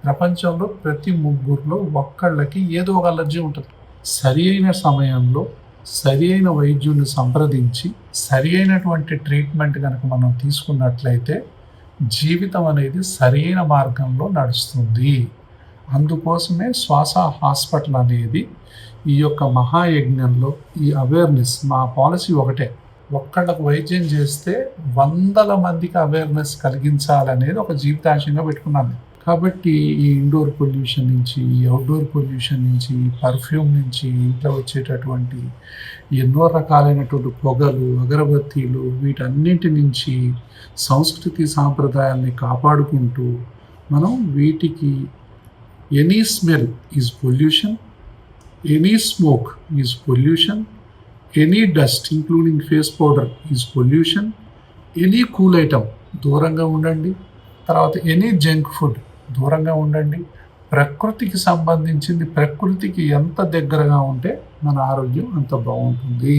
ప్రపంచంలో ప్రతి ముగ్గురులో ఒక్కళ్ళకి ఏదో ఒక అలర్జీ ఉంటుంది. సరి అయిన సమయంలో సరి అయిన వైద్యుడిని సంప్రదించి సరి అయినటువంటి ట్రీట్మెంట్ కనుక మనం తీసుకున్నట్లయితే జీవితం అనేది సరైన మార్గంలో నడుస్తుంది. అందుకోసమే శ్వాస హాస్పిటల్ అనేది ఈ యొక్క మహాయజ్ఞంలో ఈ అవేర్నెస్ మా పాలసీ ఒకటే. ఒక్కళ్ళకు వైద్యం చేస్తే 100 మందికి అవేర్నెస్ కలిగించాలనేది ఒక జీవితాశయంగా పెట్టుకున్నాను. కాబట్టి ఈ ఇండోర్ పొల్యూషన్ నుంచి, ఈ అవుట్డోర్ పొల్యూషన్ నుంచి, ఈ పర్ఫ్యూమ్ నుంచి, ఇంట్లో వచ్చేటటువంటి ఎన్నో రకాలైనటువంటి పొగలు, అగరబత్తీలు, వీటన్నింటి నుంచి సంస్కృతి సాంప్రదాయాల్ని కాపాడుకుంటూ మనం వీటికి any smell is pollution, any smoke is pollution, any dust including face powder is pollution, any cool item దూరంగా ఉండండి. తర్వాత ఎనీ జంక్ ఫుడ్ దూరంగా ఉండండి. ప్రకృతికి సంబంధించింది ప్రకృతికి ఎంత దగ్గరగా ఉంటే మన ఆరోగ్యం అంత బాగుంటుంది.